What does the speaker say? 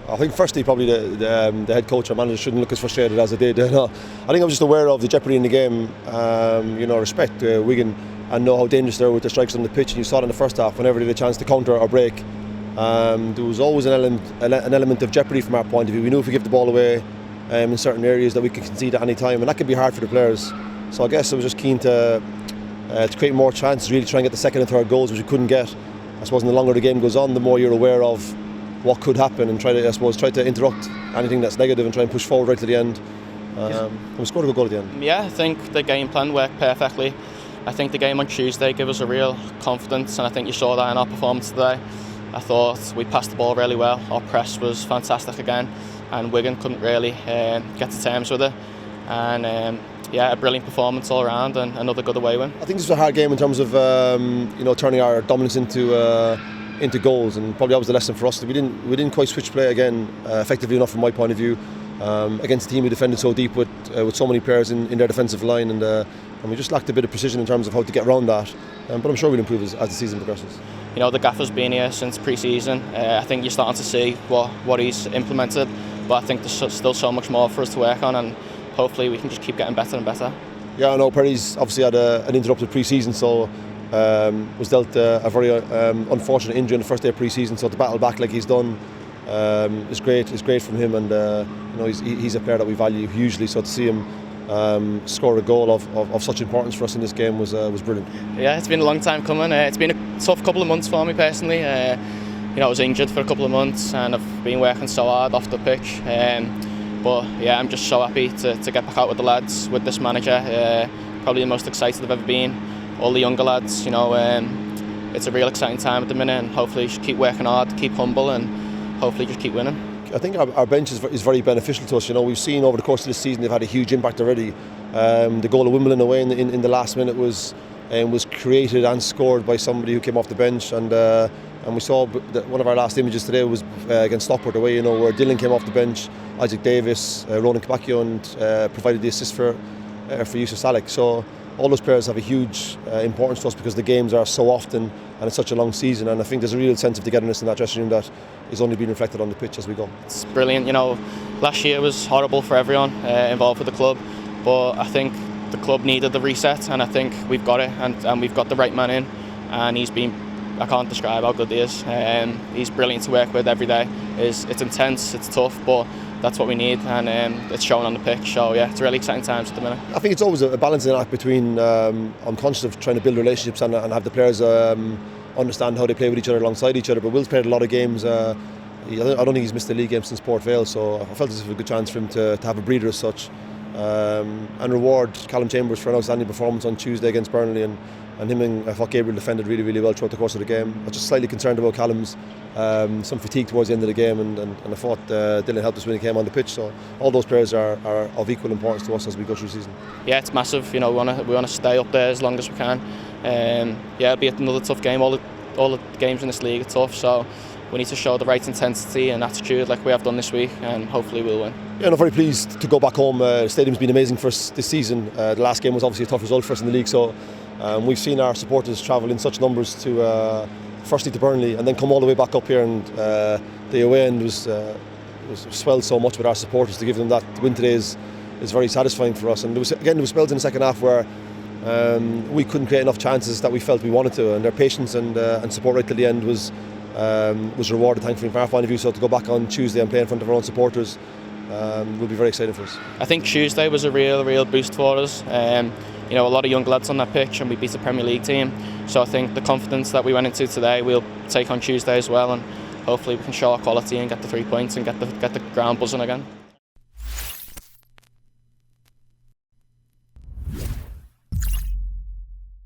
I think firstly probably the head coach or manager shouldn't look as frustrated as they did. I think I'm just aware of the jeopardy in the game. Respect Wigan and know how dangerous they are with the strikes on the pitch. And you saw it in the first half whenever they had a chance to counter or break. There was always an element of jeopardy from our point of view. We knew if we give the ball away in certain areas that we could concede at any time, and that could be hard for the players. So I guess I was just keen to create more chances, really try and get the second and third goals, which we couldn't get. I suppose the longer the game goes on, the more you're aware of what could happen and try to interrupt anything that's negative and try and push forward right to the end. And we scored a good goal at the end. Yeah, I think the game plan worked perfectly. I think the game on Tuesday gave us a real confidence, and I think you saw that in our performance today. I thought we passed the ball really well. Our press was fantastic again, and Wigan couldn't really get to terms with it. And a brilliant performance all around, and another good away win. I think this was a hard game in terms of turning our dominance into goals, and probably that was the lesson for us. We didn't quite switch play again effectively enough from my point of view against a team who defended so deep with so many players in their defensive line, and we just lacked a bit of precision in terms of how to get around that. But I'm sure we'll improve as the season progresses. You know, the gaffer's been here since pre-season. I think you're starting to see what he's implemented, but I think there's still so much more for us to work on, and hopefully we can just keep getting better and better. Yeah, I know Perry's obviously had an interrupted pre-season, so was dealt a very unfortunate injury in the first day of pre-season. So to battle back like he's done is great. It's great from him, and he's a player that we value hugely. So to see him score a goal of such importance for us in this game was brilliant. Yeah, it's been a long time coming. It's been a tough couple of months for me personally. I was injured for a couple of months, and I've been working so hard off the pitch. But yeah, I'm just so happy to get back out with the lads, with this manager. Probably the most excited I've ever been. All the younger lads, it's a real exciting time at the minute, and hopefully just keep working hard, keep humble, and hopefully just keep winning. I think our bench is very beneficial to us. We've seen over the course of this season they've had a huge impact already. The goal of Wimbledon away in the last minute was created and scored by somebody who came off the bench, and we saw that one of our last images today was against Stockport away, where Dylan came off the bench, Isaac Davis, Ronan Kabakio, and provided the assist for Yusuf Salek. So all those players have a huge importance to us because the games are so often and it's such a long season, and I think there's a real sense of togetherness in that dressing room that is only being reflected on the pitch as we go. It's brilliant. Last year was horrible for everyone involved with the club, but I think the club needed the reset, and I think we've got it, and we've got the right man in, and I can't describe how good he is. He's brilliant to work with every day. It's intense, it's tough, but that's what we need, and it's shown on the pitch. So yeah, it's really exciting times at the minute. I think it's always a balancing act between I'm conscious of trying to build relationships and have the players understand how they play with each other alongside each other. But Will's played a lot of games. I don't think he's missed a league game since Port Vale, so I felt as if it was a good chance for him to have a breather as such, and reward Callum Chambers for an outstanding performance on Tuesday against Burnley, and him and I thought Gabriel defended really, really well throughout the course of the game. I was just slightly concerned about Callum's some fatigue towards the end of the game, and I thought Dylan helped us when he came on the pitch. So all those players are of equal importance to us as we go through the season. Yeah, it's massive. We want to stay up there as long as we can. It'll be another tough game. All the games in this league are tough, so we need to show the right intensity and attitude like we have done this week, and hopefully we'll win. Yeah, I'm very pleased to go back home. The stadium's been amazing for us this season. The last game was obviously a tough result for us in the league, so we've seen our supporters travel in such numbers to firstly to Burnley and then come all the way back up here, and the away end was swelled so much with our supporters. To give them that win today is very satisfying for us. And there was spells in the second half where we couldn't create enough chances that we felt we wanted to, and their patience and support right till the end was rewarded, thankfully, from our point of view. So to go back on Tuesday and play in front of our own supporters will be very exciting for us. I think Tuesday was a real boost for us. A lot of young lads on that pitch, and we beat a Premier League team. So I think the confidence that we went into today, we'll take on Tuesday as well, and hopefully we can show our quality and get the 3 points and get the ground buzzing again.